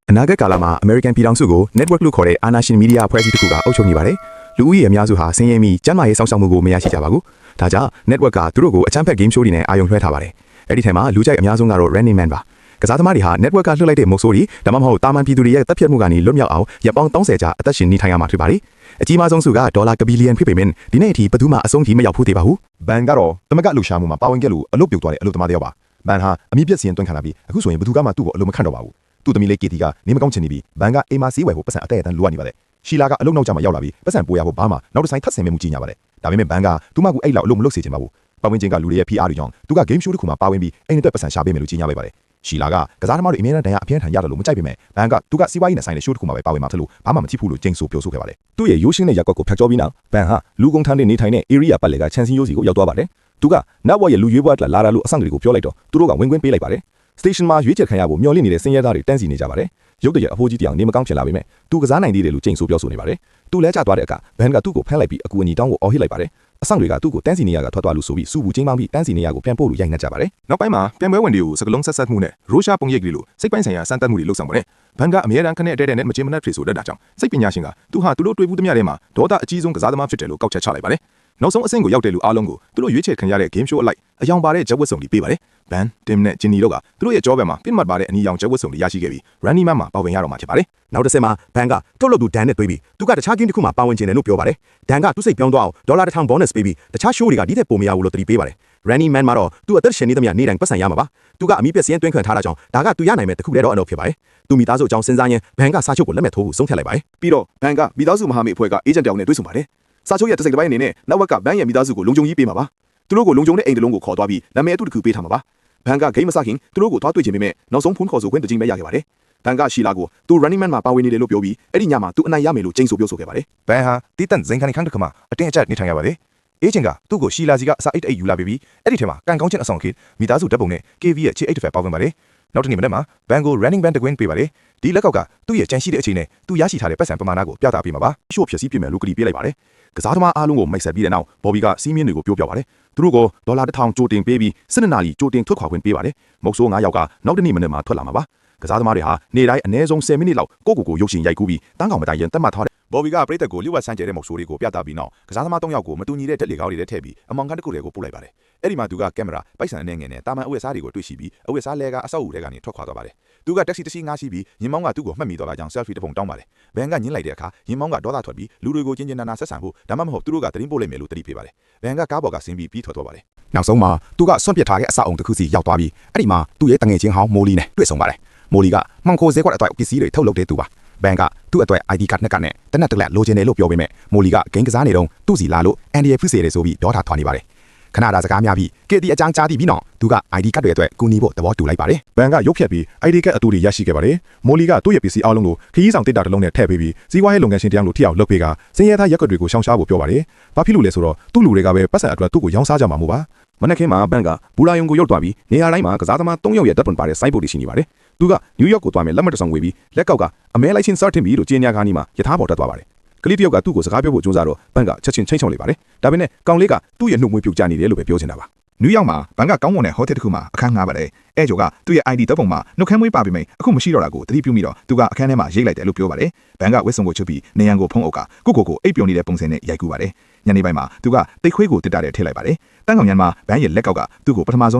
အနာဂတ်ကာလမှာ American ပြည်ထောင်စုကို network လို့ခေါ်တဲ့အာဏာရှင်မီဒီယာအဖွဲ့အစည်းတစ်ခုကအုပ်ချုပ်နေပါတယ်။လူဦးရေအများစုဟာဆင်းရဲပြီးကျန်းမာရေးစောင့်ရှောက်မှုကိုမရရှိကြပါဘူး။ဒါကြောင့် network ကသူတို့ကိုအချမ်းဖက် game show တွေနဲ့အာရုံလွှဲထားပါတယ်။အဲ့ဒီထဲမှာလူကြိုက်အများဆုံးကတော့ Running Man ပါ။ကစားသမားတွေဟာ network ကလွှတ်လိုက်တဲ့မုတ်ဆိုးတွေဒါမှမဟုတ်တာမန်ပြည်သူတွေရဲ့တပ်ဖြတ်မှုကနေလွတ်မြောက်အောင်ရပ်ပေါင်း30ကြာအသက်ရှင်နေထိုင်ရမှာဖြစ်ပါတယ်။အကြီးမားဆုံးစုကဒေါ်လာ1ဘီလီယံဖြစ်ပေမယ့်ဒီနေ့အထိဘယ်သူမှအဆုံးထိမရောက်ဘူးသေးပါဘူး။ ဘန်ကတော့တမကလှူရှာမှုမှာပါဝင်ခဲ့လို့အလုပ်ပြုတ်သွားတဲ့အလုပ်သမားတယောက်ပါ။ဘန်ဟာအမြင့်ပြည့်စည်ရင်တွန်းခံလာပြီးအခုဆိုရင်ဘယ်သူမှသူ့ကိုအလုပ်မခန့်တော့ပါဘူး။သူ့သမီးလေး KT ကနေမကောင်းချင်နေပြီးဘန်ကအိမ်မှာစီးဝယ်ဖို့ပတ်စံအသက်အတန်းလိုအပ်နေပါတယ်။ရှီလာကအလုပ်နောက်ကျမှရောက်လာပြီးပတ်စံပိုးရဖို့ဘာမှနောက်တစ်ဆိုင်ထပ်ဆင်မှုကြီးညာပါတယ်။ဒါပေမဲ့ဘန်ကသူ့မကူအဲ့လောက်အလုပ်မလုပ်စေချင်ပါဘူး။ပတ်ဝန်းကျင်ကလူတွေရဲ့ PR တွေကြောင့်သူက game show တစ်ခုမှာပါဝင်ပြီးအိမ်အတွက်ပတ်စံရှာပေးမယ်လို့ကြီးညာလိုက်ပါတယ်။ရှီလာကကစားသမားတွေအမြဲတမ်းတရားအပြင်းထန်ရတယ်လို့မကြိုက်ပေမဲ့ဘန်ကသူကစီးပွားရေးနဲ့ဆိုင်တဲ့ show တစ်ခုမှာပဲပါဝင်မှာဖြစ်လို့ဘာမှမကြည့်ဘူးလို့ကျင်းဆိုပြောဆိုခဲ့ပါတယ်။သူ့ရဲ့ရိုးရှင်းတဲ့ရက်ကွက်ကိုဖျက်ကျော်ပြီးနောက်ဘန်ဟာလူကုန်ထမ်းတွေနေထိုင်တဲ့ area ပတ်လည်ကချန်စီယိုစီကိုရောက်သွားပါတယ်။သူက network ရဲ့လူရွေးပွဲအတွက်လာတာလို့အဆင့်တွေကိုပြောလိုက်တော့သူတို့ကဝင်ခွင့်ပေးလိုက်ပါတယ်။ station မှာရွေးချယ်ခံရဖို့မျှော်လင့်နေတဲ့စင်ရဲသားတွေတန်းစီနေကြပါတယ်။ရုပ်တရက်အဖိုးကြီးတောင်နေမကောင်းဖြစ်လာပေမဲ့သူကစားနိုင်သေးတယ်လို့ကျင်းဆိုပြောဆိုနေပါတယ်။သူလဲကျသွားတဲ့အခါဘန်ကသူ့ကိုဖမ်းလိုက်ပြီးအကူအညီတောင်းကိုအော်ဟစ်လိုက်ပါတယ်။အဆင့်တွေကသူ့ကိုတန်းစီနေရကထွက်သွားလို့ဆိုပြီးစူဘူးချင်းပေါင်းပြီးတန်းစီနေရကိုပြန်ပို့လို့ရိုက်နှက်ကြပါတယ်။နောက်ပိုင်းမှာပြန်ပွဲဝင်တွေကိုစကလုံးဆက်ဆက်မှုနဲ့ရိုရှာပုံရိပ်ကလေးလိုစိတ်ပိုင်းဆိုင်ရာစမ်းသပ်မှုတွေလုပ်ဆောင်ပါတယ်။ဘန်ကအမြဲတမ်းခနဲ့တဲ့နဲ့မချင်းမနှက်ဖြေဆိုတတ်တာကြောင့်စိတ်ပညာရှင်ကသူဟာသူတို့တွေ့ဘူးသမျှထဲမှာဒေါသအကြီးဆုံးကစားသမားဖြစ်တယ်လို့ကောက်ချက်ချလိုက်ပါတယ်။နောက်ဆုံးအဆင့်ကိုရောက်တဲ့လူအားလုံးကိုသူတို့ရွေးချယ်ခံရတဲ့ game show အလိုက်အယောင်ပါတဲ့ဂျက်ဝတ်စုံတွေပေးပါတယ်။ဘန်တင်နဲ့ဂျင်နီတို့ကသူတို့ရဲ့ကြောဘက်မှာပြစ်မှတ်ပါတဲ့အနီရောင်ဂျက်ဝတ်စုံတွေရရှိခဲ့ပြီး Running Man မှာပါဝင်ရတော့မှာဖြစ်ပါတယ်။နောက်တစ်ဆင့်မှာဘန်ကထုတ်လုပ်သူဒန်နဲ့တွေ့ပြီးသူကတခြား game တစ်ခုမှာပါဝင်ခြင်းတယ်လို့ပြောပါတယ်။ဒန်ကသူ့စိတ်ပြောင်းသွားအောင်ဒေါ်လာ1000 bonus ပေးပြီးတခြား show တွေကဒီထက်ပိုမရဘူးလို့တတိပေးပါတယ်။ Running Man မှာတော့သူအသက်ရှင်နေသမျှနေတိုင်းပတ်စံရမှာပါ။သူကအမိပြက်စင်းတွင်းခံထားတာကြောင့်ဒါကသူရနိုင်မဲ့တခုတည်းတော့အလုပ်ဖြစ်ပါတယ်။သူမိသားစုအကြောင်းစဉ်းစားရင်ဘန်ကစာချုပ်ကိုလက်မဲ့ထိုးဖို့ဆုံးဖြတ်လိုက်ပါတယ်။ပြီးတော့ဘန်ကမိသားစုမဟာမိတ်အဖွဲ့ကအေဂျင့်တယောက်နဲ့တွေ့ဆုံပါတယ်။စာချုပ်ရဲ့တစ်စိတ်တစ်ပိုင်းအနေနဲ့ network ကဘန်ရဲ့မိသားစုကိုလုံခြုံရေးပေးမှာပါ။သူတို့ကိုလုံခြုံတဲ့အိမ်တစ်လုံးကိုခေါ်သွားပြီးနာမည်အတူတခုပေးထားမှာပါ။ဘန်ကဂိမ်းမစခင်သူတို့ကိုသွားတွေ့ချင်ပေမဲ့နောက်ဆုံးဖုန်းခေါ်ဆိုခွင့်တစ်ကြိမ်ပဲရခဲ့ပါတယ်။ဘန်ကရှီလာကိုသူ Running Man မှာပါဝင်နေတယ်လို့ပြောပြီးအဲ့ဒီညမှာသူအနိုင်ရမယ်လို့ကျင်းဆိုပြောဆိုခဲ့ပါတယ်။ဘန်ဟာတီးတန့်ဇင်ခန်ခန်းတစ်ခါမှာအတင်းအကျပ်နေထိုင်ရပါတယ်။အေဂျင့်ကသူ့ကိုရှီလာစီကအစာအိတ်ယူလာပြီးအဲ့ဒီထဲမှာကန်ကောင်းချင်းအဆောင်ခေမိသားစုဓာတ်ပုံနဲ့ KV ရဲ့ချစ်အိတ်တစ်ဖက်ပါဝင်ပါတယ်။နောက်တစ်နေ့မနက်မှာဘန်ကို Running Man တကွင်းပေးပါတယ်။ဒီလက်ကောက်ကသူ့ရဲ့ကြံရှိတဲ့အချိန်နဲ့သူရရှိထားတဲ့ပတ်စံပမာဏကိုပြသပေးမှာပါ။ရှို့ဖြစ်စည်းပြင်မယ်လို့ကတိပေးလိုက်ပါတယ်။ကစားသမားအားလုံးကိုမိတ်ဆက်ပြီးတဲ့နောက်ဘော်ဘီကစီးမြင့်တွေကိုပြောပြပါတယ်။သူတို့ကဒေါ်လာ1000ကြိုတင်ပေးပြီး12နာရီကြိုတင်ထွက်ခွာခွင့်ပေးပါတယ်။မုတ်ဆိုး9ယောက်ကနောက်တစ်နေ့မနက်မှာထွက်လာမှာပါ။ကစားသမားတွေဟာနေ့တိုင်းအနည်းဆုံး10မိနစ်လောက်ကိုရုပ်ရှင်ရိုက်ကူးပြီးတန်းကောင်မတိုင်ရင်တက်မှတ်ထားတယ်။ဘော်ဘီကပရိသတ်ကိုလျှို့ဝှက်ဆန်းကျဲတဲ့မုတ်ဆိုးတွေကိုပြသပြီးနောက်ကစားသမား3ယောက်ကိုမတူညီတဲ့ဓာတ်လေကောင်းတွေနဲ့ထည့်ပြီးအမောင်ခန်းတစ်ခုတည်းကိုပို့လိုက်ပါတယ်။အဲ့ဒီမှာသူကကင်မရာပိုက်ဆံနဲ့ငယ်နဲ့တာမန်အဝတ်အစားတွေကိုတွေ့ရှိပြီးအဝတ်အစားလဲကအဆောက်အဦထဲကနေထွက်ခွာသွားပါတယ်။သူကတက်ဆီတစ်စီးငှားရှိပြီးရင်မောင်းကသူ့ကိုမှတ်မိသွားတာကြောင့် selfie တစ်ပုံတောင်းပါတယ်။ဘန်ကညှင်းလိုက်တဲ့အခါရင်မောင်းကဒေါသထွက်ပြီးလူတွေကိုချင်းချင်းနာနာဆက်ဆံဖို့ဒါမှမဟုတ်သူတို့ကသတင်းပို့လိုက်မယ်လို့တတိပေးပါတယ်။ဘန်ကကားပေါ်ကဆင်းပြီးထွက်သွားပါတယ်။နောက်ဆုံးမှာသူကဆွန့်ပစ်ထားတဲ့အဆောက်အုံတစ်ခုစီရောက်သွားပြီးအဲ့ဒီမှာသူ့ရဲ့တငယ်ချင်းဟောင်းမိုလီနဲ့တွေ့ဆုံပါတယ်။မိုလီကမှန်ခိုဈေးကွက်အတွက်ပစ္စည်းတွေထုတ်လုပ်တဲ့သူပါ။ဘန်ကသူ့အတွက် ID ကတ်နဲ့တနက်တလက်လိုချင်တယ်လို့ပြောပေမဲ့မိုလီကဂိမ်းကစားနေတော့သူ့စီလာလို့အန်ဒီရဲ့ဖြစ်စေတယ်ဆိုပြီးဒေါသထွာနေပါတယ်ခဏတာစကားများပြီး KT အကြောင်းကြားပြီးနောက်သူက ID ကတ်တွေအတွက်ကူညီဖို့သဘောတူလိုက်ပါတယ်ဘန်ကရုပ်ဖြတ်ပြီး ID ကတ်အတူတွေရရှိခဲ့ပါတယ်မိုလီကသူ့ရဲ့ပစ္စည်းအားလုံးကိုခရီးဆောင်တစ်တာတစ်လုံးနဲ့ထည့်ပေးပြီးစီးပွားရေးလုပ်ငန်းရှင်တရားလို့ထိအောင်လုပ်ပေးကစင်ရဲသားရက်ကွက်တွေကိုရှောင်ရှားဖို့ပြောပါတယ်ဘာဖြစ်လို့လဲဆိုတော့သူ့လူတွေကပဲပတ်စံအတွက်သူ့ကိုရောင်းစားကြမှာမို့ပါမနက်ခင်းမှာဘန်ကဘူလာယုံကိုရောက်သွားပြီးနေရာတိုင်းမှာကစားသမား3ယောက်ရဲ့တပ်ပွန်ပါတဲ့စိုက်ပုတ်တွေရှိနေပါတယ်သူကနယူးယောက်ကိုသွားမယ်လက်မှတ်တစ်စောင်ဝေပြီးလက်ကောက်ကအမဲလိုက်ချင်းစတင်ပြီးလို့ကြေညာခါနီးမှာယထာပေါ်တက်သွားပါတယ်ကလေးတယောက်ကသူ့ကိုစကားပြောဖို့ကြိုးစားတော့ဘန်ကချက်ချင်းချင်းချုံလိုက်ပါတယ်ဒါပေမဲ့ကောင်လေးကသူ့ရဲ့နှုတ်မွေးပြုတ်ကျနေတယ်လို့ပဲပြောချင်တာပါနယူးယောက်မှာဘန်ကကောင်းမွန်တဲ့ဟိုတယ်တစ်ခုမှာအခန်းငှားပါတယ်အဲဂျိုကသူ့ရဲ့ ID တပ်ပုံမှာနှုတ်ခမ်းမွေးပါပေမဲ့အခုမရှိတော့တာကိုသတိပြုမိတော့သူကအခန်းထဲမှာရိတ်လိုက်တယ်လို့ပြောပါတယ်ဘန်ကဝစ်စုံကိုချုပ်ပြီးနေရန်ကိုဖုံးအုပ်ကကိုအိပ်ပျော်နေတဲ့ပုံစံနဲ့ရိုက်ကူးပါတယ်ညနေပိုင်းမှာသူကတိတ်ခွေးကိုတစ်တာတဲ့ထည့်လိုက်ပါတယ်တန်းကောင်ညံမှာဘန်ရဲ့လက်ကောက်ကသူ့ကိုပထမဆုံ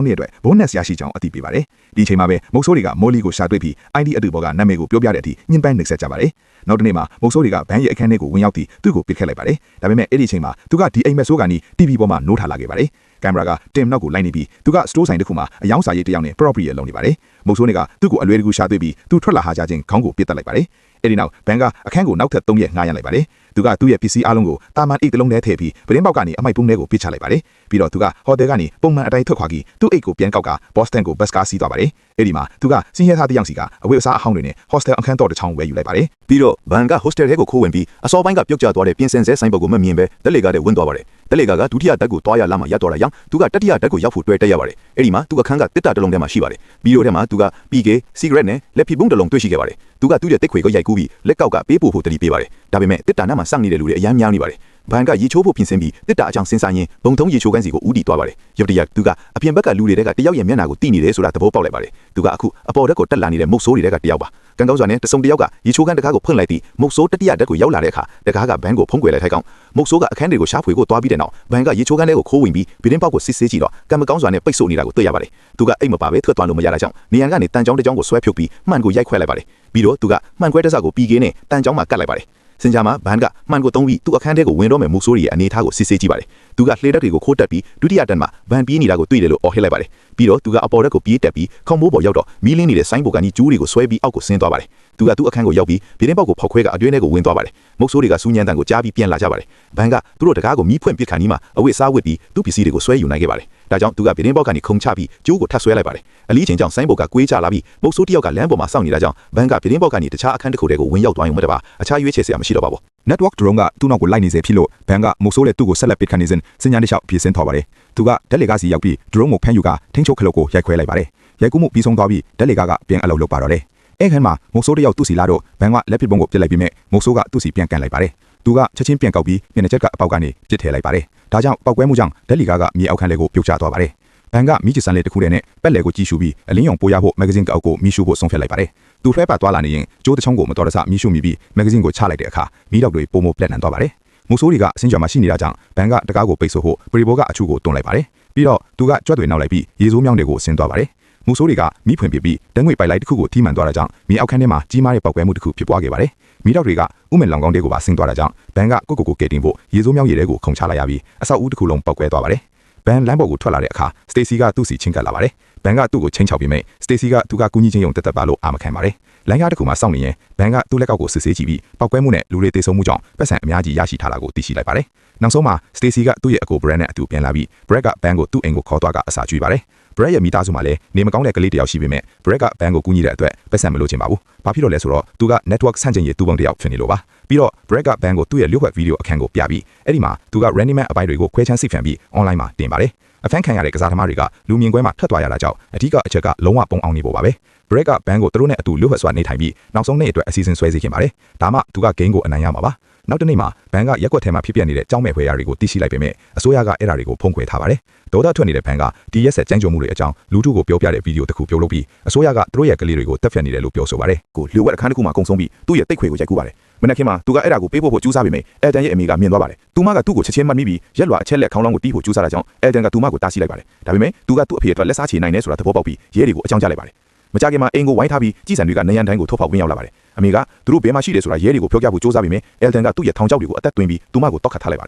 းနေ့အတွက်ဘိုးနက်ရရှိကြောင်းအသိပေးပါတယ်ဒီအချိန်မှာပဲမုတ်ဆိုးတွေကမိုလီကိုရှာတွေ့ပြီး ID အတူပေါ်ကနာမည်ကိုပြောပြတဲ့အထိညှဉ်းပန်းနှိပ်စက်ကြပါတယ်နောက်တစ်နေ့မှာမုတ်ဆိုးတွေကဘန်ရဲ့အခန်းထဲကိုဝင်ရောက်ပြီးသူ့ကိုပစ်ခတ်လိုက်ပါတယ်ဒါပေမဲ့အဲ့ဒီအချိန်မှာသူကဒီအိမ်မက်ဆိုးကနေ TV ပေါ်မှာနိုးထလာခဲ့ပါတယ်ကင်မရာကတင်နောက်ကိုလိုက်နေပြီးသူကစတိုးဆိုင်တစ်ခုမှာအယောင်စာရေးတစ်ယောက်နဲ့ property လုံနေပါတယ်မုတ်ဆိုးတွေကသူ့ကိုအလွယ်တကူရှာတွေ့ပြီးသူထွက်လာဟာကြခြင်းခေါင်းကိုပစ်တက်လိုက်ပါတယ်အဲ့ဒီနောက်ဘန်ကအခန်းကိုနောက်ထပ်3ရက်ငှားရမ်းလိုက်ပါတယ်သူကသူ့ရဲ့ PC အားလုံးကိုတာမန်အိတ်တစ်လုံးထဲထည့်ပြီးပရင်းပေါက်ကနေအမိုက်ပုံးထဲကိုပစ်ချလိုက်ပါတယ်ပြီးတော့သူကဟိုတယ်ကနေပုံမှန်အတိုင်းထွက်ခွာပြီးသူ့အိတ်ကိုပြန်ကောက်ကဘော့စတန်ကိုဘတ်ကားစီးသွားပါတယ်အဲ့ဒီမှာသူကစင်းရဲသားတစ်ယောက်စီကအဝတ်အစားအဟောင်းတွေနဲ့ hostel အခန်းတော်တစ်ချောင်းဝယ်ယူလိုက်ပါတယ်ပြီးတော့ဘန်က hostel ထဲကိုခိုးဝင်ပြီးအစောပိုင်းကပြုတ်ကျသွားတဲ့ပြင်ဆင်ဆဲဆိုင်ပုတ်ကိုမမြင်ပဲတက်လေကားတဲ့ဝင်သွားပါတယ်တက်လေကားကဒုတိယတက်ကိုတွားရလာမှရပ်သွားတာကြောင့်သူကတတိယတက်ကိုရောက်ဖို့တွေ့တက်ရပါတယ်အဲ့ဒီမှာသူအခန်းကတစ်တာတစ်လုံးထဲမှာရှိပါတယ်ပြီးတော့ထဲမှာသူက PK cigarette နဲ့လက်ဖီပုံးတစ်လုံးတွေ့ရှိခဲ့ပါတယ်သူကသူ့ရဲ့တစ်ခွေကိုရိုက်ကူးပြီးလက်ကောက်ကပေးပို့ဖို့တတိပေးပါတယ်ဒါပေမဲ့တစ်တာနားမှာစောင့်နေတဲ့လူတွေအများများနေပါတယ်ဘန်ကရေချိုးဖို့ပြင်ဆင်ပြီးတစ်တာအကြောင်းစဉ်းစားရင်းဘုံထုံးရေချိုးကန်းစီကိုဦးတည်သွားပါတယ်ရုတ်တရက်သူကအပြင်ဘက်ကလူတွေကတယောက်ရဲ့မျက်နှာကိုတိနေတယ်ဆိုတာသဘောပေါက်လိုက်ပါတယ်သူကအခုအပေါ်ဓာတ်ကိုတက်လာနေတဲ့မုတ်ဆိုးတွေကတယောက်ပါ ကန်ကောင်းစွာနဲ့တစုံတယောက်ကရေချိုးခန်းတကားကိုဖွင့်လိုက်ပြီးမုတ်ဆိုးတတိယတက်ကိုရောက်လာတဲ့အခါတကားကဘန်ကိုဖုံးကွယ်လိုက်ထိုက်ကောင်မုတ်ဆိုးကအခန်းတွေကိုရှာဖွေဖို့တွားပြီးတဲ့နောက်ဘန်ကရေချိုးခန်းထဲကိုခိုးဝင်ပြီးဗီဒင်းပေါက်ကိုစစ်ဆေးကြည့်တော့ကံမကောင်းစွာနဲ့ပိတ်ဆို့နေတာကိုတွေ့ရပါတယ်သူကအိတ်မပါပဲထွက်သွားလို့မရတာကြောင့်နေရန်ကနေတန်ကြောင်းတစ်ကြောင်းကိုဆွဲဖြုတ်ပြီးမှန်ကိုရိုက်ခွဲလိုက်ပါတယ်ပြီးတော့သူကမှန်ခွဲတစ်စက်ကိုပြီးကင်းနဲ့တန်ကြောင်းမှာကတ်လိုက်ပါတယ်စင်ကြမှာဘန်ကမှန်ကိုသုံးပြီးသူ့အခန်းထဲကိုဝင်တော့မယ်မုတ်ဆိုးရဲ့အနေအထားကိုစစ်ဆေးကြည့်ပါတယ်သူကလှေတက်တွေကိုခိုးတက်ပြီးဒုတိယတက်မှာဘန်ပြေးနေတာကိုတွေ့တယ်လို့အော်ဟစ်လိုက်ပါတယ်ပြီးတော့သူကအပေါ်တက်ကိုပြေးတက်ပြီးခေါင်းမိုးပေါ်ရောက်တော့မီးလင်းနေတဲ့ဆိုင်းဘုတ်ကနေကျူးတွေကိုဆွဲပြီးအောက်ကိုဆင်းသွားပါတယ်သူကသူ့အခန်းကိုရောက်ပြီးဗီဒင်းပေါက်ကိုဖောက်ခွဲကအတွင်းထဲကိုဝင်သွားပါတယ်မုတ်ဆိုးတွေကစူးညံတန်ကိုကြားပြီးပြန်လာကြပါတယ်ဘန်ကသူတို့တကားကိုမီးဖွင့်ပစ်ခါနီးမှာအဝတ်စားဝတ်ပြီးသူ့ပစ္စည်းတွေကိုဆွဲယူနိုင်ခဲ့ပါတယ်ဒါကြောင့်သူကဗီဒင်းပေါက်ကနေခုန်ချပြီးကျိုးကိုထပ်ဆွဲလိုက်ပါတယ်အလီချင်းကြောင့်ဆိုင်းဘုတ်ကကွေးချလာပြီးမုတ်ဆိုးတယောက်ကလမ်းပေါ်မှာစောင့်နေတာကြောင့်ဘန်ကဗီဒင်းပေါက်ကနေတခြားအခန်းတစ်ခုတည်းကိုဝင်ရောက်သွားရုံမှတပါအခြားရွေးချယ်စရာမရှိတော့ပါဘူး network drone ကသူ့နောက်ကိုလိုက်နေစေဖြစ်လို့ဘန်ကမုတ်ဆိုးတဲ့သူ့ကိုဆက်လက်ပစ်ခတ်နေစဉ်စင်ညာတစ်လျှောက်ပြေးဆင်းသွားပါတယ်သူကဓာတ်လေကားစီရောက်ပြီး drone ကိုဖမ်းယူကထိန်းချုပ်ခလုတ်ကိုရိုက်ခွဲလိုက်ပါတယ်ရိုက်ကူးမှုပြီးဆုံးသွားပြီးဓာတ်လေကားကပြန်အလုပ်လုပ်ပါတော့တယ်အဲ့ခန်းမှာမုတ်ဆိုးတယောက်သူ့စီလာတော့ဘန်ကလက်ပစ်ပုံကိုပြစ်လိုက်ပြီးမြဲမုတ်ဆိုးကသူ့စီပြန်ကန်လိုက်ပါတယ်သူကချက်ချင်းပြန်ကောက်ပြီးမျက်နှာချက်ကအပေါက်ကနေပြစ်ထည့်လိုက်ပါတယ်ဒါကြောင့်ပောက်ကွဲမှုကြောင့်ဓာတ်လေကားကမြေအောက်ခန်းလေးကိုပြုတ်ကျသွားပါတယ်ဘန်ကမိချစ်စံလေးတစ်ခုတည်းနဲ့ပက်လေကိုကြည့်ရှုပြီးအလင်းရောင်ပိုးရဖို့မဂ္ဂဇင်းကောက်ကိုမိရှုဖို့ဆုံးဖြတ်လိုက်ပါတယ်သူထွဲပါသွားလာနေရင်ကျိုးတချောင်းကိုမတော်တဆမိရှုမိပြီးမဂ္ဂဇင်းကိုချလိုက်တဲ့အခါမိတော့တွေပုံမပြတ်နှံသွားပါတယ်မုတ်ဆိုးတွေကအစင်းကြော်မှရှိနေတာကြောင့်ဘန်ကတကားကိုပိတ်ဆို့ဖို့ပရီဘောကအချူကိုတွန်းလိုက်ပါတယ်ပြီးတော့သူကကြွက်တွေနောက်လိုက်ပြီးရေစိုးမြောင်းတွေကိုဆင်းသွားပါတယ်မုတ်ဆိုးတွေကမိဖွင့်ပြပြီးတန်းငွေပိုက်လိုက်တစ်ခုကိုထိမှန်သွားတာကြောင့်မြေအောက်ခန်းထဲမှာကြီးမားတဲ့ပေါက်ကွဲမှုတစ်ခုဖြစ်ပွားခဲ့ပါတယ်မိတော့တွေကဥမင်လောင်ကောင်းတွေကိုပါဆင်းသွားတာကြောင့်ဘန်ကကိုကယ်တင်ဖို့ရေစိုးမြောင်းရေတွေကိုခုန်ချလိုက်ရပြီးအဆောက်အဦတစ်ခုလုံးပေါက်ကွဲသွားပါတယ်ဘန်လမ်းပေါ်ကိုထွက်လာတဲ့အခါစတေစီကသူ့စီချင်းကပ်လာပါတယ်ဘန်ကသူ့ကိုချင်းချောက်ပြီးမိတ်စတေစီကသူကကူညီချင်းယုံတက်တက်ပါလို့အာမခံပါတယ်လမ်းကားတစ်ခုမှာစောင့်နေရင်ဘန်ကသူ့လက်ကောက်ကိုစစ်ဆေးကြည့်ပြီးပောက်ကွဲမှုနဲ့လူတွေတေဆုံးမှုကြောင့်ပတ်စံအများကြီးရရှိထားတာကိုသိရှိလိုက်ပါတယ်နောက်ဆုံးမှာစတေစီကသူ့ရဲ့အကိုဘရက်နဲ့အတူပြန်လာပြီးဘရက်ကဘန်ကိုသူ့အိမ်ကိုခေါ်သွားကအစာကျွေးပါတယ်ဘရက်ရဲ့မိသားစုမှာလည်းနေမကောင်းတဲ့ကလေးတစ်ယောက်ရှိပေမဲ့ဘရက်ကဘန်ကိုကူညီတဲ့အတွက်ပတ်စံမလို့ချင်ပါဘူးဘာဖြစ်လို့လဲဆိုတော့သူက network ဆန့်ကျင်ရေးတူပုံတစ်ယောက်ဖြစ်နေလို့ပါပြီးတော့ဘရက်ကဘန်ကိုသူ့ရဲ့လျှို့ဝှက်ဗီဒီယိုအခန်းကိုပြပြီးအဲ့ဒီမှာသူက Running Man အပိုင်းတွေကိုခွဲခြမ်းစိတ်ဖြန့်ပြီး online မှာတင်ပါတယ်အဖန်ခံရတဲ့ကစားသမားတွေကလူမြင်ကွဲမှာထွက်သွားရတာကြောင့်အထူးအချက်ကလုံးဝပုံအောင်နေဖို့ပါပဲဘရက်ကဘန်ကိုသူတို့နဲ့အတူလျှို့ဝှက်စွာနေထိုင်ပြီးနောက်ဆုံးနေ့အတွက်အစီအစဉ်ဆွဲစီခင်ပါတယ်ဒါမှသူကဂိမ်းကိုအနိုင်ရမှာပါနောက်တစ်နေ့မှာဘန်ကရက်ွက်ထဲမှာဖြစ်ပျက်နေတဲ့ကြောင်းမဲ့ဖွယ်ရာတွေကိုသိရှိလိုက်ပေမဲ့အစိုးရကအဲ့ဓာတွေကိုဖုံးကွယ်ထားပါတယ်ဒေါသထွက်နေတဲ့ဘန်ကဒီရက်ဆက်ကြမ်းကြုတ်မှုတွေအကြောင်းလူထုကိုပြောပြတဲ့ဗီဒီယိုတစ်ခုပြုလုပ်ပြီးအစိုးရကသူတို့ရဲ့ကလေးတွေကိုတက်ဖြတ်နေတယ်လို့ပြောဆိုပါတယ်ကိုလျှို့ဝှက်အခန်းတစ်ခုမှာကုံဆုံးပြီးသူ့ရဲ့တိတ်ခွေကိုရိုက်ကူးပါတယ်မနက်ခင်းမှာသူကအဲ့ဒါကိုပေးဖို့ကြိုးစားပေမဲ့အဲတန်ရဲ့အမေကမြင်သွားပါတယ်သူမကသူ့ကိုချက်ချင်းမှတ်မိပြီးရက်လွာအချက်လက်ခေါင်းလောင်းကိုတီးဖို့ကြိုးစားတာကြောင့်အဲတန်ကသူမကိုတားဆီးလိုက်ပါတယ်ဒါပေမဲ့သူကသူ့အဖေအတွက်လက်စားချေနိုင်နေဆိုတာသဘောပေါက်ပြီးရဲတွေကိုအကြောင်းကြားလိုက်ပါတယ်မကြခင်မှာအင်ကိုဝိုင်းထားပြီးကြည်စံတွေကနယန်တိုင်းကိုထုတ်ဖောက်ဝင်ရောက်လာပါတယ်အမေကသူတို့ဘယ်မှာရှိတယ်ဆိုတာရဲတွေကိုပြောပြဖို့ကြိုးစားပေမဲ့အဲတန်ကသူ့ရဲ့ထောင်ချောက်တွေကိုအသက်သွင်းပြီးသူမကိုတောက်ခတ်ထားလိုက်ပါတ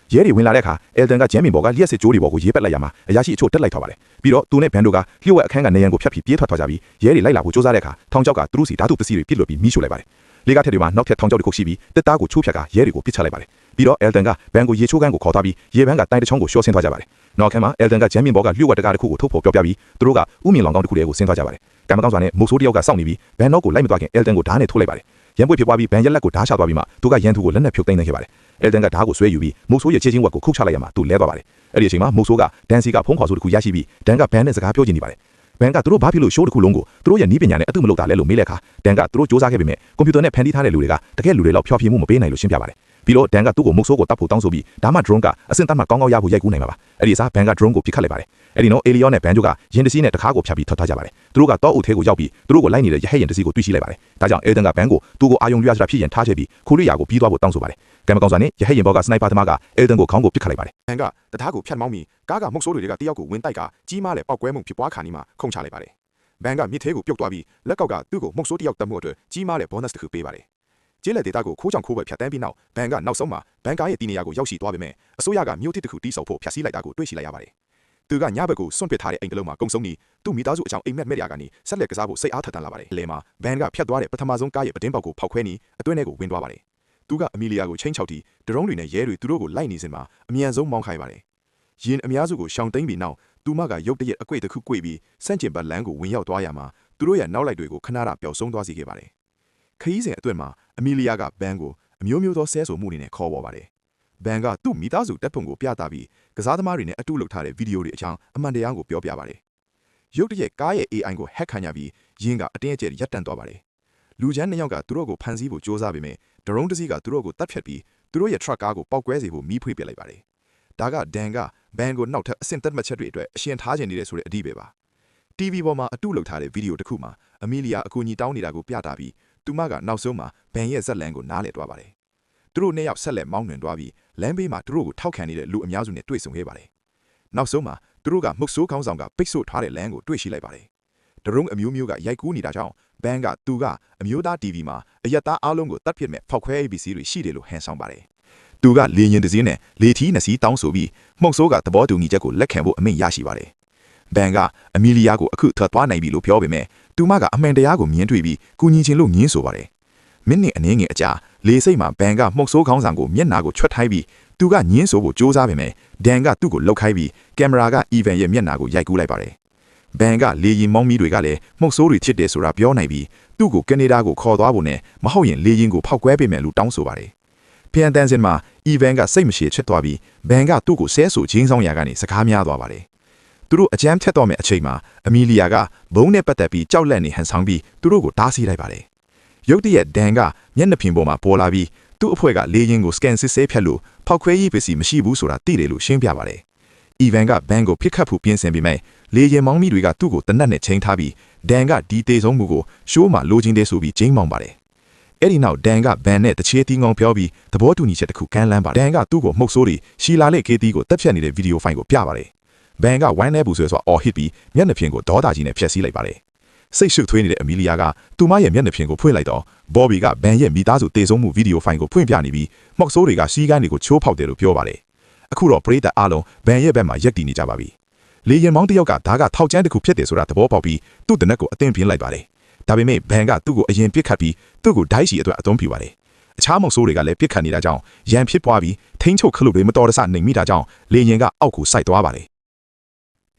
ယ်ရဲတွေဝင်လာတဲ့အခါအဲတန်ကဂျမ်းမင်ဘော်ကလျှက်စစ်ကြိုးတွေပေါ်ကိုရေးပက်လိုက်ရမှာအရာရှိအချို့တက်လိုက်သွားပါတယ်ပြီးတော့သူနဲ့ဘန်တို့ကလျှို့ဝှက်အခန်းကနေရန်ကိုဖျက်ပြီးပြေးထွက်သွားကြပြီးရဲတွေလိုက်လာဖို့ကြိုးစားတဲ့အခါထောင်ချောက်ကသူတို့စီဓာတုပစ္စည်းတွေပြစ်လွတ်ပြီးမိရှို့လိုက်ပါတယ်လေကားထက်တွေမှာနောက်ထပ်ထောင်ချောက်တစ်ခုရှိပြီးတက်သားကိုချိုးဖြတ်ကရဲတွေကိုပစ်ချလိုက်ပါတယ်ပြီးတော့အဲတန်ကဘန်ကိုရေချိုးကန်းကိုခေါ်သွားပြီးရေဘန်းကတိုင်တချောင်းကိုရှော့ဆင်းသွားကြပါတယ်နောက်ခန်းမှာအဲတန်ကဂျမ်းမင်ဘော်ကလျှို့ဝှက်တကားတစ်ခုကိုထုတ်ဖော်ပြောပြပြီးသူတို့ကဥမြင့်လောင်ကောင်းတစ်ခုတည်းကိုဆင်းသွားကြပါတယ်ကံမကောင်းစွာနဲ့မုတ်ဆိုးတယောက်ကစောင့်နေပြီးဘန်တော့ကိုလိုက်မသွားခင်အဲတန်ကိုဓာတ်နဲ့ထိုးလိုက်ပါတယ်ရန်ပွေဖြစ်ပွားပြီးဘန်ရက်လက်ကိုဓာတ်ချသွားပြီးမှသူကရန်သူကိုလက်နဲ့ဖြုတ်သိမ်းနေခဲ့ပါတယ်အဲတန်ကဓာတ်ကိုဆွဲယူပြီးမုတ်ဆိုးရဲ့ခြေချင်းဝက်ကိုခုတ်ချလိုက်ရမှာသူလဲသွားပါတယ်အဲ့ဒီအချိန်မှာမုတ်ဆိုးကဒန်စီကဖုံးခေါ်ဆိုတစ်ခုရရှိပြီးဒန်ကဘန်နဲ့စကားပြောချင်နေပါတယ်ဘန်ကသူတို့ဘာဖြစ်လို့ရှိုးတစ်ခုလုံးကိုသူတို့ရဲ့နီးပညာနဲ့အတုမလုပ်တာလဲလို့မေးတဲ့အခါဒန်ကသူတို့စ조사ခဲ့ပေမဲ့ကွန်ပျူတာနဲ့ဖန်တီးထားတဲ့လူတွေကတကယ်လူတွေလောက်ဖျော်ဖြေမှုမပေးနိုင်လို့ရှင်းပြပါတယ်ပြီးတော့ဒန်ကသူ့ကိုမုတ်ဆိုးကိုတတ်ဖို့တောင်းဆိုပြီးဒါမှ drone ကအဆင့်တတ်မှကောင်းကောင်းရဖို့ရိုက်ကူးနိုင်မှာပါအဲ့ဒီအစားဘန်က drone ကိုပစ်ခတ်လိုက်ပါတယ်အဲ့ဒီတော့အေလီယောနဲ့ဘန်ဂျိုကရင်တစည်းနဲ့တခါကိုဖြတ်ပြီးထွက်သွားကြပါတယ်သူတို့ကတော့အုပ်ထဲကိုရောက်ပြီးသူတို့ကိုလိုက်နေတဲ့ရဟဲ့ရင်တစည်းကိုတွေ့ရှိလိုက်ပါတယ်ဒါကြောင့်အဲဒန်ကဘန်ကိုသူ့ကိုအာယုံလွှတ်စရာဖြစ်ရင်ထားချပြီးခိုးရရာကိုပြီးသွားဖို့တောင်းဆိုပါတယ်ကံမကောင်းစွာနဲ့ရဟဲ့ရင်ဘောကစနိုက်ပါသမားကအဲဒန်ကိုခေါင်းကိုပစ်ခတ်လိုက်ပါတယ်ဘန်ကတထားကိုဖြတ်မောင်းပြီးကားကမုတ်ဆိုးတွေကတယောက်ကိုဝင်တိုက်ကကြီးမားတဲ့ပေါက်ကွဲမှုဖြစ်ပွားခါနီးမှာခုန်ချလိုက်ပါတယ်ဘန်ကမြစ်သေးကိုပြုတ်သွားပြီးလက်ကောက်ကသူ့ကိုမုတ်ဆိုးတယောက်တက်မှုအတွက်ကြီးမားတဲ့ bonus တစ်ခုပေးပါတယ်ကျေးလက်ဒေတာကိုခိုးချောင်ခိုးပွဲဖြတ်တန်းပြီးနောက်ဘန်ကနောက်ဆုံးမှာဘန်ကာရဲ့တီနေရာကိုရောက်ရှိသွားပေမဲ့အစိုးရကမြို့တစ်တစ်ခုတီးဆောက်ဖို့ဖျက်ဆီးလိုက်တာကိုတွေ့ရှိလိုက်ရပါတယ်သူကညဘက်ကိုစွန့်ပစ်ထားတဲ့အိမ်ကလေးမှာကုံဆုံးပြီးသူ့မိသားစုအကြောင်းအိမ်မက်မဲ့ရာကနေဆက်လက်ကစားဖို့စိတ်အားထက်သန်လာပါတယ်။အလဲမှာဘန်ကဖြတ်သွားတဲ့ပထမဆုံးကားရဲ့ပတင်းပေါက်ကိုဖောက်ခွဲပြီးအတွင်းထဲကိုဝင်သွားပါတယ်။သူကအမီလီယာကိုချင်းချောက်ပြီးဒရုန်းတွေနဲ့ရဲတွေသူတို့ကိုလိုက်နေစင်မှာအမြန်ဆုံးမောင်းခိုင်းပါတယ်။ယင်းအများစုကိုရှောင်တိန်ပြီးနောက်သူမကရုတ်တရက်အကွေ့တစ်ခုကွေ့ပြီးစန့်ကျင်ဘက်လမ်းကိုဝင်ရောက်သွားရမှာသူတို့ရဲ့နောက်လိုက်တွေကိုခဏတာပျောက်ဆုံးသွားစေခဲ့ပါတယ်။ခရီးစဉ်အတွင်းမှာအမီလီယာကဘန်ကိုအမျိုးမျိုးသောဆဲဆိုမှုတွေနဲ့ခေါ်ပေါ်ပါတယ်။ဘန်ကသူ့မိသားစုတပ်ပုံကိုပြသပြီးကစားသမားတွေနဲ့အတူလုပ်ထားတဲ့ဗီဒီယိုတွေအကြောင်းအမှန်တရားကိုပြောပြပါတယ်။ရုတ်တရက်ကားရဲ့ AI ကို hack ခံရပြီးယင်းကအတင်းအကျပ်ရပ်တန့်သွားပါတယ်။လူချမ်းနှစ်ယောက်ကသူတို့ကိုဖမ်းဆီးဖို့ကြိုးစားပေမဲ့ဒရုန်းတစ်စီးကသူတို့ကိုတတ်ဖြတ်ပြီးသူတို့ရဲ့ truck ကားကိုပောက်ကွဲစေဖို့မီးဖွေးပစ်လိုက်ပါတယ်။ဒါကဒန်ကဘန်ကိုနောက်ထပ်အဆင့်တက်မှတ်ချက်တွေအတွက်အရှင်ထားခြင်းနေတဲ့ဆိုတဲ့အဓိပ္ပာယ်ပါ TV ပေါ်မှာအတုလုပ်ထားတဲ့ဗီဒီယိုတစ်ခုမှာအမီလီယာအကူအညီတောင်းနေတာကိုပြတာပြီးသူမကနောက်ဆုံးမှာဘန်ရဲ့ဇက်လန်ကိုနားလည်သွားပါတယ်။သူတို့နှစ်ယောက်ဆက်လက်မောင်းနှင်သွားပြီးလမ်းဘေးမှာသူတို့ကိုထောက်ခံနေတဲ့လူအများစုနဲ့တွေ့ဆုံခဲ့ပါတယ်။နောက်ဆုံးမှာသူတို့ကမှုတ်ဆိုးခေါင်းဆောင်ကပိတ်ဆို့ထားတဲ့လမ်းကိုတွေ့ရှိလိုက်ပါတယ်။ဒရုန်းအမျိုးမျိုးကရိုက်ကူးနေတာကြောင့်ဘန်ကသူကအမျိုးသား TV မှာအရက်သားအားလုံးကိုတတ်ဖြစ်မဲ့ဖောက်ခွဲ ABC တွေရှိတယ်လို့ဟန်ဆောင်ပါတယ်။သူကလေရင်တစ်စင်းနဲ့လေထီးနှစ်စီးတောင်းဆိုပြီးမှုတ်ဆိုးကသဘောတူညီချက်ကိုလက်ခံဖို့အမိန့်ရရှိပါတယ်။ဘန်ကအမီလီယာကိုအခုထွက်သွားနိုင်ပြီလို့ပြောပေမဲ့သူမကအမှန်တရားကိုမြင်တွေ့ပြီးကူညီချင်လို့ငင်းဆိုပါတယ်။မိနစ်အနည်းငယ်အကြာလေစိတ်မှာဘန်ကမှုတ်ဆိုးခေါင်းဆောင်ကိုမျက်နှာကိုချွတ်ထိုင်းပြီးသူကညင်းဆိုဖို့ကြိုးစားပေမဲ့ဒန်ကသူ့ကိုလှုပ်ခိုင်းပြီးကင်မရာကအီဗန်ရဲ့မျက်နှာကိုရိုက်ကူးလိုက်ပါတယ်။ဘန်ကလေရင်မောင်းမီတွေကလည်းမှုတ်ဆိုးတွေဖြစ်တယ်ဆိုတာပြောနိုင်ပြီးသူ့ကိုကနေဒါကိုခေါ်သွားဖို့နဲ့မဟုတ်ရင်လေရင်ကိုဖောက်ကွဲပေးမယ်လို့တောင်းဆိုပါတယ်။ပြန်တန်းစင်မှာအီဗန်ကစိတ်မရှိချစ်သွားပြီးဘန်ကသူ့ကိုဆဲဆိုချင်းဆောင်ရာကနေစကားများသွားပါတယ်။သူတို့အကြမ်းဖက်တော့မယ့်အချိန်မှာအမီလီယာကဘုံနဲ့ပတ်သက်ပြီးကြောက်လန့်နေဟန်ဆောင်ပြီးသူတို့ကိုတားဆီးလိုက်ပါတယ်။ရုတ်တရက်ဒန်ကမျက်နှာပြင်ပေါ်မှာပေါ်လာပြီးသူ့အဖွဲ့ကလေရင်ကိုစကန်စစ်ဆေးဖြတ်လို့ဖောက်ခွဲရေးပစ္စည်းမရှိဘူးဆိုတာသိတယ်လို့ရှင်းပြပါတယ်။အီဗန်ကဘန်ကိုဖိတ်ခတ်ဖို့ပြင်ဆင်ပြီးမှလေရင်မောင်းမိတွေကသူ့ကိုတနတ်နဲ့ချိန်ထားပြီးဒန်ကဒီတေဆုံးမှုကိုရှိုးမှာလိုချင်တယ်ဆိုပြီးကျင်းမောင်းပါတယ်။အဲ့ဒီနောက်ဒန်ကဘန်နဲ့တချေတီငောင်ပြောပြီးသဘောတူညီချက်တစ်ခုကမ်းလှမ်းပါတယ်။ဒန်ကသူ့ကိုမှုတ်ဆိုးပြီးရှီလာလက်ကေတီကိုတက်ဖြတ်နေတဲ့ဗီဒီယိုဖိုင်ကိုပြပါတယ်။ဘန်ကဝိုင်းနေဘူးဆိုအော်ဟစ်ပြီးမျက်နှာပြင်ကိုဒေါသကြီးနဲ့ဖျက်ဆီးလိုက်ပါတယ်။စိတ်ရှုပ်ထွေးနေတဲ့အမီလီယာကသူမရဲ့မျက်နှာပြင်ကိုဖွင့်လိုက်တော့ဘော်ဘီကဘန်ရဲ့မိသားစုတေဆုံးမှုဗီဒီယိုဖိုင်ကိုဖွင့်ပြနေပြီးမော့ဆိုးတွေကစီးကန်းတွေကိုချိုးဖောက်တယ်လို့ပြောပါတယ်။အခုတော့ပရိသတ်အားလုံးဘန်ရဲ့ဘက်မှာရက်တည်နေကြပါပြီ။လေရင်မောင်းတယောက်ကဒါကထောက်ကျန်းတစ်ခုဖြစ်တယ်ဆိုတာသဘောပေါက်ပြီးသူ့တနက်ကိုအသင်ပြင်းလိုက်ပါတယ်။ဒါပေမဲ့ဘန်ကသူ့ကိုအရင်ပစ်ခတ်ပြီးသူ့ကိုဒိုက်စီအတွက်အသုံးပြုပါတယ်။အခြားမော့ဆိုးတွေကလည်းပစ်ခတ်နေတာကြောင့်ရန်ဖြစ်ပွားပြီးထိန်းချုပ်ခလုတ်တွေမတော်တဆနှိမ်မိတာကြောင့်လေရင်ကအောက်ကိုစိုက်သွားပါတယ်။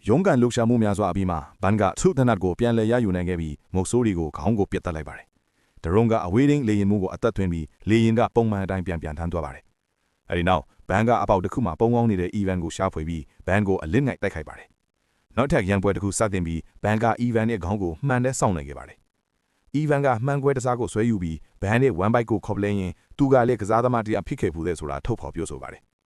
ရုံးကန်လှုပ်ရှားမှုများစွာအပြီးမှာဘန်ကသူ့တနတ်ကိုပြန်လည်ရယူနိုင်ခဲ့ပြီးမုတ်ဆိုးတွေကိုခေါင်းကိုပစ်တက်လိုက်ပါတယ်။ဒရုန်းကအဝေးထိန်းလေရင်မှုကိုအသက်သွင်းပြီးလေရင်ကပုံမှန်အတိုင်းပြန်ထမ်းသွားပါတယ်။အဲဒီနောက်ဘန်ကအပေါက်တစ်ခုမှာပုံပေါင်းနေတဲ့အီဗန်ကိုရှာဖွေပြီးဘန်ကိုအလစ်ငိုက်တိုက်ခိုက်ပါတယ်။နောက်ထပ်ရန်ပွဲတစ်ခုစတင်ပြီးဘန်ကအီဗန်ရဲ့ခေါင်းကိုမှန်တဲ့စောင့်နိုင်ခဲ့ပါတယ်။အီဗန်ကမှန်ကွဲတစားကိုဆွဲယူပြီးဘန်ရဲ့1 byte ကိုခေါ်ပလဲရင်သူကလည်းကစားသမားတရားဖြစ်ခဲ့ဘူးတဲ့ဆိုတာထုတ်ဖော်ပြောဆိုပါတယ်။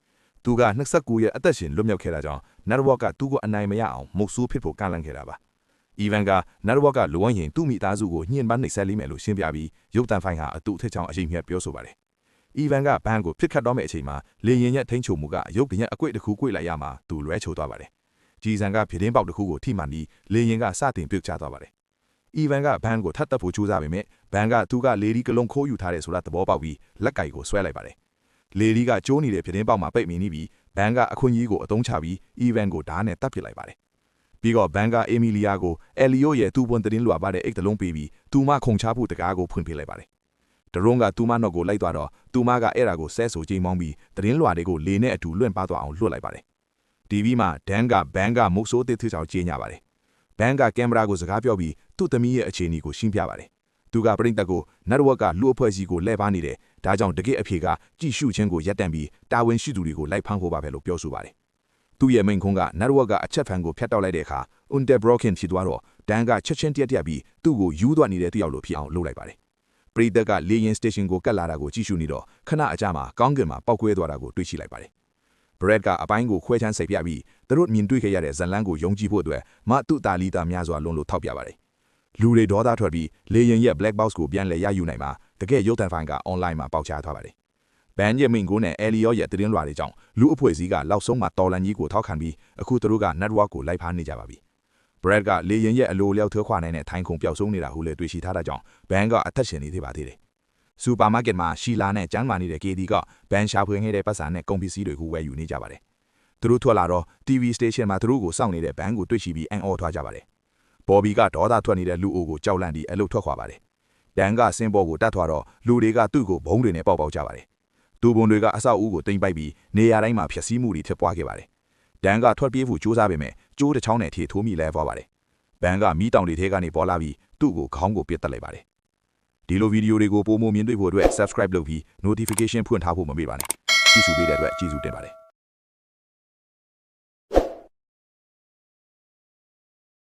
သူက29ရဲ့အသက်ရှင်လွတ်မြောက်ခဲ့တာကြောင့် network ကသူ့ကိုအနိုင်မရအောင်မုတ်ဆိုးဖြစ်ဖို့ကန့်လန့်ခဲ့တာပါ။ အီဗန်က network ကလိုအပ်ရင်သူ့မိသားစုကိုညှဉ်းပန်းနှိပ်စက်လိမ့်မယ်လို့ရှင်းပြပြီးရုပ်တံဖိုင်ဟာအတူအထက်ချောင်းအရှိန်မြတ်ပြောဆိုပါတယ်။အီဗန်ကဘန်ကိုဖြစ်ခတ်တော့မယ့်အချိန်မှာလေရင်ရဲ့ထိန်းချုပ်မှုကရုပ်တရက်အကွေ့တစ်ခုကွေ့လိုက်ရမှာသူလွဲချိုးသွားပါတယ်။ဂျီဆန်ကပြတင်းပေါက်တစ်ခုကိုထိမှန်ပြီးလေရင်ကစတင်ပြုတ်ကျသွားပါတယ်။အီဗန်ကဘန်ကိုထပ်တက်ဖို့ကြိုးစားပေမဲ့ဘန်ကသူကလေဒီကလုံးခိုးယူထားတယ်ဆိုတာသဘောပေါက်ပြီးလက်ကိုက်ကိုဆွဲလိုက်ပါတယ်။လေဒီကကျိုးနေတဲ့ပြတင်းပေါက်မှာပိတ်မိနေပြီးဘန်ကအခွင့်အရေးကိုအသုံးချပြီးအီဗန်ကိုဓာတ်နဲ့တပ်ပစ်လိုက်ပါတယ်။ပြီးတော့ဘန်ကအီမီလီယာကိုအယ်လီယိုရဲ့သူ့ပွန်တင်းလွှာပါတဲ့အိတ်တလုံးပေးပြီးသူမခုန်ချဖို့တကားကိုဖွင့်ပြလိုက်ပါတယ်။ဒရုန်းကသူမနော့ကိုလိုက်သွားတော့သူမကအဲ့ဒါကိုဆဲဆိုချိန်မောင်းပြီးတင်းလွှာတွေကိုလေနဲ့အတူလွင့်ပါသွားအောင်လွှတ်လိုက်ပါတယ်။ TV မှာဒန်ကဘန်ကမုတ်ဆိုးတစ်ထစ်ချောင်ကြေညာပါတယ်။ဘန်ကကင်မရာကိုစကားပြောပြီးသူ့သမီးရဲ့အခြေအနေကိုရှင်းပြပါတယ်။သူကပရိသတ်ကို network ကလူအဖွဲ့အစည်းကိုလှည့်ပါနေတယ်။ဒါကြောင့်တကယ့်အဖြေကကြည့်ရှုခြင်းကိုရပ်တန့်ပြီးတာဝန်ရှိသူတွေကိုလိုက်ဖမ်းဖို့ပါပဲလို့ပြောဆိုပါတယ်။သူ့ရဲ့မိန့်ခွန်းက network ကအချက်ဖန်ကိုဖျက်တောက်လိုက်တဲ့အခါ underbroken ဖြစ်သွားတော့ဒန်ကချက်ချင်းတက်ပြီးသူ့ကိုယူသွားနေတဲ့တယောက်လိုဖြစ်အောင်လုပ်လိုက်ပါတယ်။ပရိသတ်ကလေရင် station ကိုကတ်လာတာကိုကြည့်ရှုနေတော့ခဏအကြာမှာကောင်းကင်မှာပောက်ကွဲသွားတာကိုတွေ့ရှိလိုက်ပါတယ်။ Brad ကအပိုင်းကိုခွဲချမ်းစိတ်ပြပြီးသူတို့မြင်တွေ့ခဲ့ရတဲ့ဇလန်းကိုယုံကြည်ဖို့အတွက်မတူတာလီတာများစွာလွန်လို့ထောက်ပြပါတယ်။လူတွေဒေါသထွက်ပြီးလေရင်ရဲ့ black box ကိုပြန်လည်ရယူနိုင်မှာတကယ်ရုပ်သံဖိုင်က online မှာပေါက်ချသွားပါတယ်။ဘန်ရဲ့မိန်ကိုနဲ့အယ်လီယောရဲ့သတင်းလွှာတွေကြောင့်လူအဖွဲ့အစည်းကလောက်ဆုံးမှာတော်လန်ကြီးကိုထောက်ခံပြီးအခုသူတို့က network ကိုလိုက်ဖမ်းနေကြပါပြီ။ Brad ကလေရင်ရဲ့အလိုလျောက်ထွေးခွာနိုင်တဲ့ထိုင်ခုံပျောက်ဆုံးနေတာဟုလည်းတွေ့ရှိထားတာကြောင့်ဘန်ကအသက်ရှင်နေသေးပါသေးတယ်။စူပါမားကတ်မှာရှီလာနဲ့ကျန်းမာနေတဲ့ KD ကဘန်ရှာဖွေခဲ့တဲ့ပတ်စံနဲ့ကုန်ပစ္စည်းတွေကိုဝယ်ယူနေကြပါတယ်။သူတို့ထွက်လာတော့ TV station မှာသူတို့ကိုစောင့်နေတဲ့ဘန်ကိုတွေ့ရှိပြီးအံ့ဩသွားကြပါတယ်။ဘော်ဘီကဒေါသထွက်နေတဲ့လူအိုကိုကြောက်လန့်ပြီးအလုတ်ထွက်ခွာပါတယ်။ဒန်ကစင်ပေါ်ကိုတတ်သွားတော့လူတွေကသူ့ကိုဘုံတွေနဲ့ပေါက်ကြပါတယ်။သူဘုံတွေကအဆောက်အဦကိုတိမ်ပိုက်ပြီးနေရာတိုင်းမှာဖျက်ဆီးမှုတွေဖြစ်ပွားခဲ့ပါတယ်။ဒန်ကထွက်ပြေးဖို့ကြိုးစားပေမဲ့ကျိုးတစ်ချောင်းနဲ့ထေထိုးမိလဲသွားပါတယ်။ဘန်ကမီးတောင်တွေထဲကနေပေါ်လာပြီးသူ့ကိုခေါင်းကိုပစ်တက်လိုက်ပါတယ်။ဒီလိုဗီဒီယိုတွေကိုပိုမိုမြင်တွေ့ဖို့အတွက် subscribe လုပ်ပြီး notification ဖွင့်ထားဖို့မမေ့ပါနဲ့။ကြည့်ရှုပေးတဲ့အတွက်ကျေးဇူးတင်ပါတယ်